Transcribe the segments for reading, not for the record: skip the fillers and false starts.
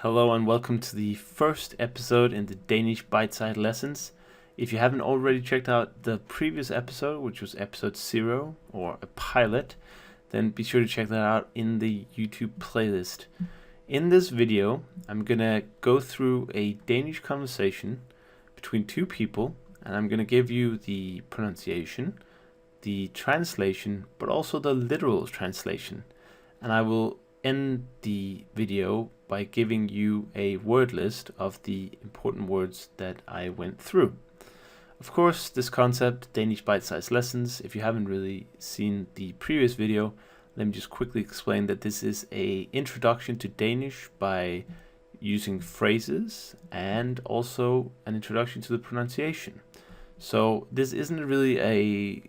Hello and welcome to the first episode in the Danish bite-sized lessons. If you haven't already checked out the previous episode, which was episode 0 or a pilot, then be sure to check that out in the YouTube playlist. In this video, I'm gonna go through a Danish conversation between two people, and I'm gonna give you the pronunciation, the translation, but also the literal translation. And I will end the video by giving you a word list of the important words that I went through. Of course, this concept, Danish bite-sized lessons, if you haven't really seen the previous video, let me just quickly explain that this is an introduction to Danish by using phrases and also an introduction to the pronunciation. So this isn't really a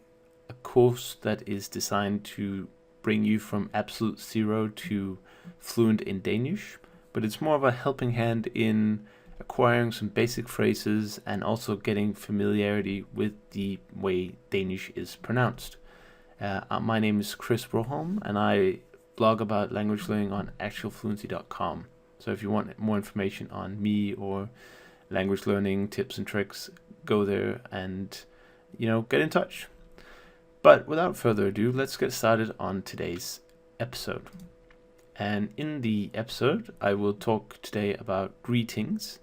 course that is designed to bring you from absolute zero to fluent in Danish, but it's more of a helping hand in acquiring some basic phrases and also getting familiarity with the way Danish is pronounced. My name is Chris Broholm, and I blog about language learning on actualfluency.com. So if you want more information on me or language learning tips and tricks, go there and, get in touch. But without further ado, let's get started on today's episode. And in the episode, I will talk today about greetings.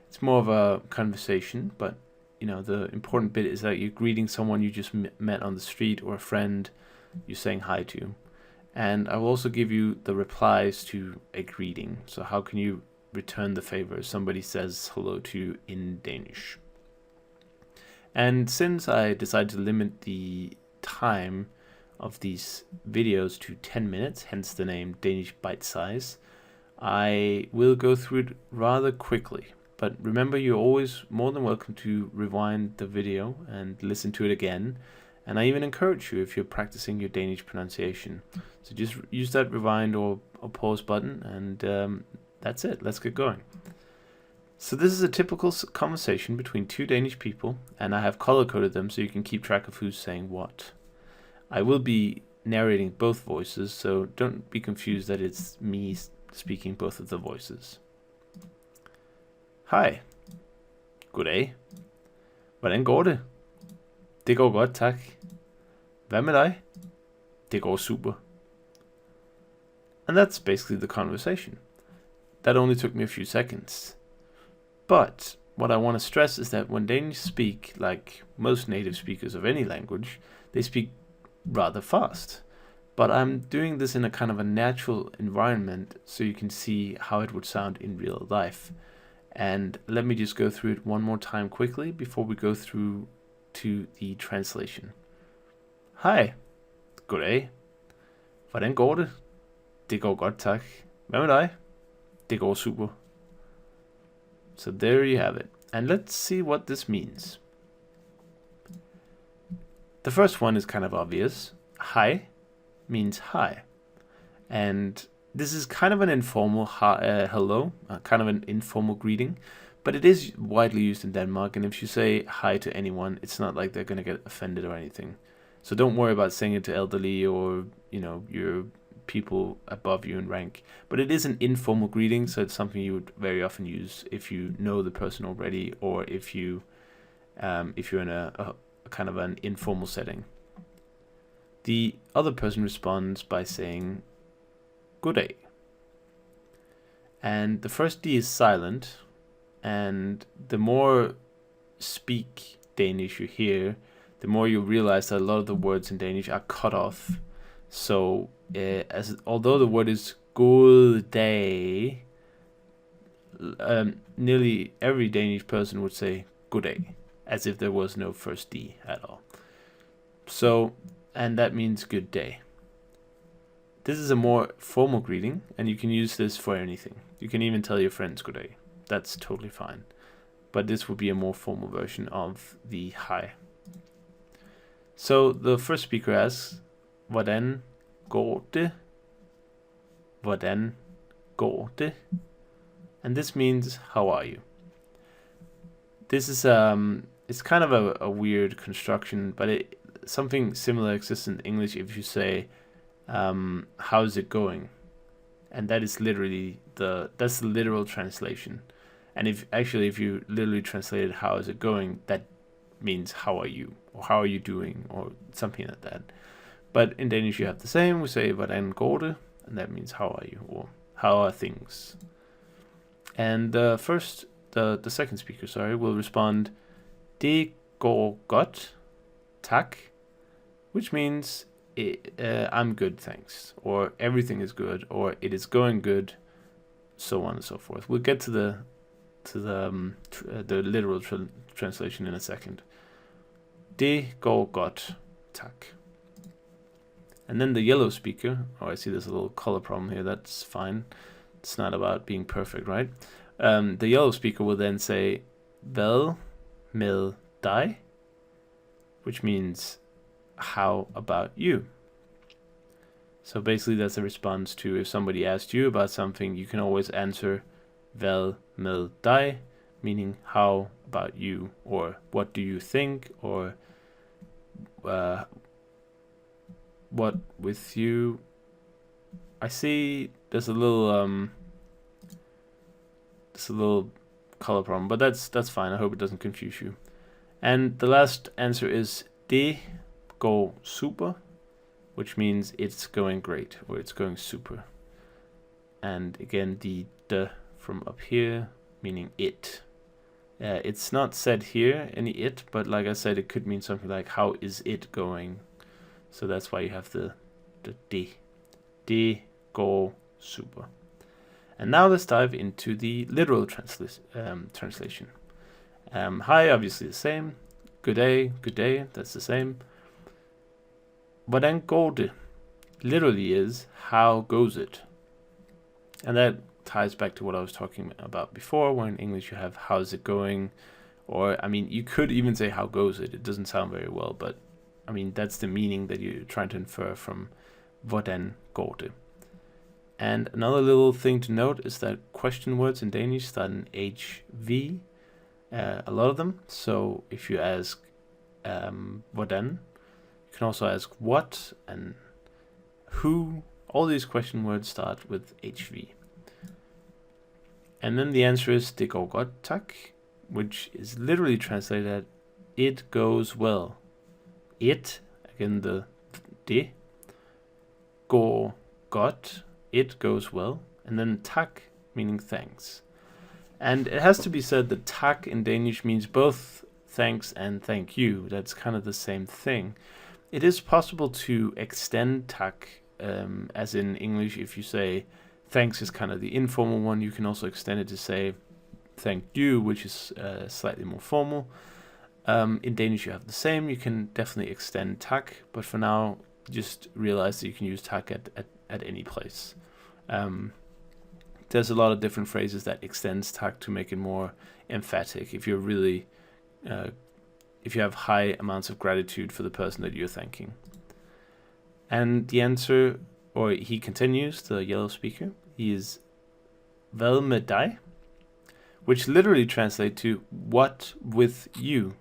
It's more of a conversation, but the important bit is that you're greeting someone you just met on the street or a friend you're saying hi to. And I will also give you the replies to a greeting. So how can you return the favor if somebody says hello to you in Danish? And since I decided to limit the time of these videos to 10 minutes, hence the name Danish Bite Size, I will go through it rather quickly. But remember, you're always more than welcome to rewind the video and listen to it again. And I even encourage you, if you're practicing your Danish pronunciation, so just use that rewind or pause button, and that's it. Let's get going. So this is a typical conversation between two Danish people, and I have color-coded them so you can keep track of who's saying what. I will be narrating both voices, so don't be confused that it's me speaking both of the voices. Hej. Goddag. Hvordan går det? Det går godt, tak. Hvad med dig? Det går super. And that's basically the conversation. That only took me a few seconds. But what I want to stress is that when Danish speak, like most native speakers of any language, they speak rather fast. But I'm doing this in a kind of a natural environment so you can see how it would sound in real life. And let me just go through it one more time quickly before we go through to the translation. Hej. Goddag. Hvordan går det? Det går godt, tak. Hvad med dig? Det går super. So there you have it. And let's see what this means. The first one is kind of obvious. Hi means hi. And this is kind of an informal hello, kind of an informal greeting, but it is widely used in Denmark. And if you say hi to anyone, it's not like they're going to get offended or anything. So don't worry about saying it to elderly or, your people above you in rank. But it is an informal greeting, so it's something you would very often use if you know the person already, or if you're in a kind of an informal setting. The other person responds by saying goddag. And the first D is silent, and the more speak Danish you hear, the more you realize that a lot of the words in Danish are cut off. So although the word is goddag, nearly every Danish person would say goddag, as if there was no first D at all. So, and that means good day. This is a more formal greeting, and you can use this for anything. You can even tell your friends good day. That's totally fine. But this would be a more formal version of the hi. So the first speaker asks, hvordan går det? Hvordan går det? And this means, how are you? This is it's kind of a weird construction, but something similar exists in English if you say, how's it going? and that is literally that's the literal translation. And if you literally translate it, how is it going, that means how are you, or how are you doing, or something like that. But in Danish you have the same. We say hvordan går det, and that means how are you, or how are things. And the second speaker, will respond, det går godt, tak, which means I'm good, thanks, or everything is good, or it is going good, so on and so forth. We'll get to the literal translation in a second. Det går godt, tak. And then the yellow speaker, I see there's a little color problem here, that's fine. It's not about being perfect, right? The yellow speaker will then say, hvad med dig? Which means, how about you? So basically that's a response to if somebody asked you about something, you can always answer, hvad med dig? Meaning, how about you? Or what do you think? Or what with you? I see there's a little color problem, but that's fine. I hope it doesn't confuse you. And the last answer is det går super, which means it's going great, or it's going super. And again, the from up here, meaning it. It's not said here, any it, but like I said, it could mean something like, how is it going? So that's why you have the det. Det går super. And now let's dive into the literal translation. Hi, obviously the same. Good day, that's the same. Hvordan går det literally is, how goes it? And that ties back to what I was talking about before, where in English you have how's it going, or I mean, you could even say how goes it. It doesn't sound very well, but I mean, that's the meaning that you're trying to infer from hvordan går det. And another little thing to note is that question words in Danish start in HV, a lot of them. So if you ask hvordan, you can also ask what and who. All these question words start with HV. And then the answer is det går godt, tak, which is literally translated as it goes well. It, again the det, går godt, it goes well, and then tak, meaning thanks. And it has to be said that tak in Danish means both thanks and thank you. That's kind of the same thing. It is possible to extend tak, as in English, if you say thanks is kind of the informal one, you can also extend it to say thank you, which is slightly more formal. In Danish you have the same. You can definitely extend tak, but for now just realize that you can use tak at any place. There's a lot of different phrases that extends tak to make it more emphatic if you're really if you have high amounts of gratitude for the person that you're thanking. And the answer, or he continues, the yellow speaker, he is hvad med dig, which literally translates to what with you.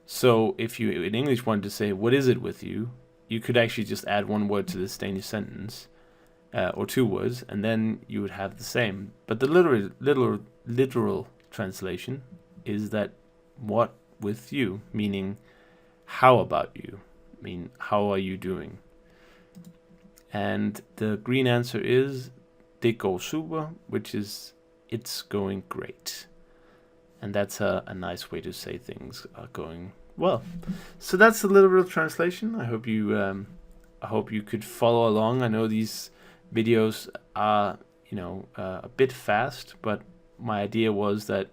So if you in English wanted to say what is it with you, you could actually just add one word to this Danish sentence, or two words, and then you would have the same. But the literal translation is that what with you, meaning how about you, mean how are you doing. And the green answer is det går super, which is it's going great. And that's a nice way to say things are going well. So that's the literal translation. I hope you could follow along. I know these videos are a bit fast, but my idea was that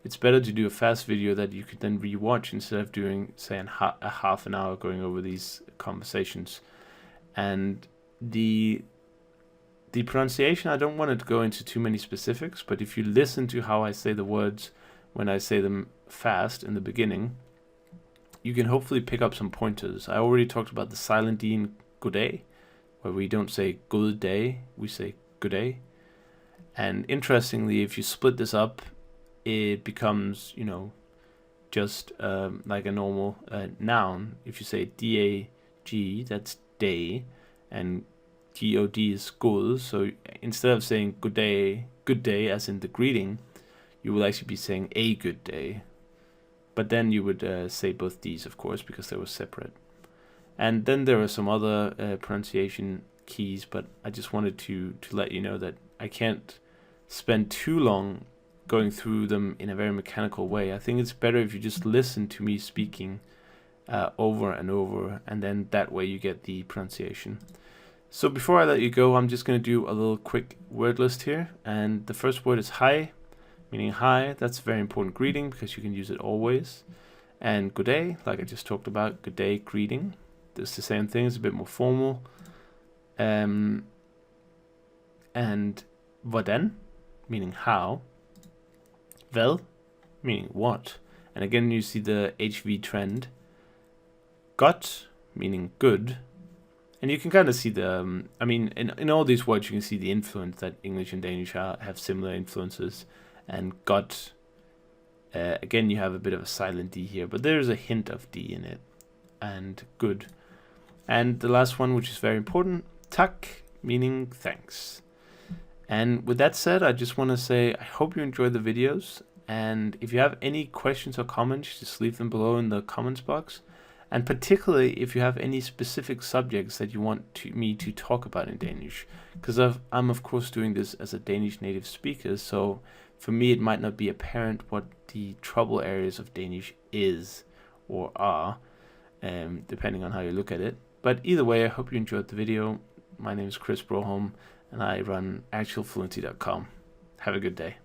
it's better to do a fast video that you could then rewatch instead of doing, say, a half an hour going over these conversations. And the pronunciation, I don't want to go into too many specifics, but if you listen to how I say the words when I say them fast in the beginning, you can hopefully pick up some pointers. I already talked about the silent D in goddag, where we don't say god day, we say goddag. And interestingly, if you split this up, it becomes, just like a normal noun. If you say dag, that's day, and God is god, so instead of saying good day as in the greeting, you will actually be saying a good day. But then you would say both D's, of course, because they were separate. And then there are some other pronunciation keys, but I just wanted to let you know that I can't spend too long going through them in a very mechanical way. I think it's better if you just listen to me speaking over and over, and then that way you get the pronunciation. So before I let you go, I'm just going to do a little quick word list here. And the first word is hi, meaning hi. That's a very important greeting because you can use it always. And good day, like I just talked about, good day greeting. It's the same thing, it's a bit more formal. And hvordan, meaning how. Vel, meaning what. And again, you see the HV trend. Godt, meaning good. And you can kind of see the, in all these words, you can see the influence that English and Danish have similar influences. And godt, again, you have a bit of a silent D here, but there's a hint of D in it. And good. And the last one, which is very important, tak, meaning thanks. And with that said, I just want to say I hope you enjoyed the videos. And if you have any questions or comments, just leave them below in the comments box. And particularly if you have any specific subjects that you want me to talk about in Danish. Because I'm of course doing this as a Danish native speaker, so for me it might not be apparent what the trouble areas of Danish is or are, depending on how you look at it. But either way, I hope you enjoyed the video. My name is Chris Broholm, and I run actualfluency.com. Have a good day.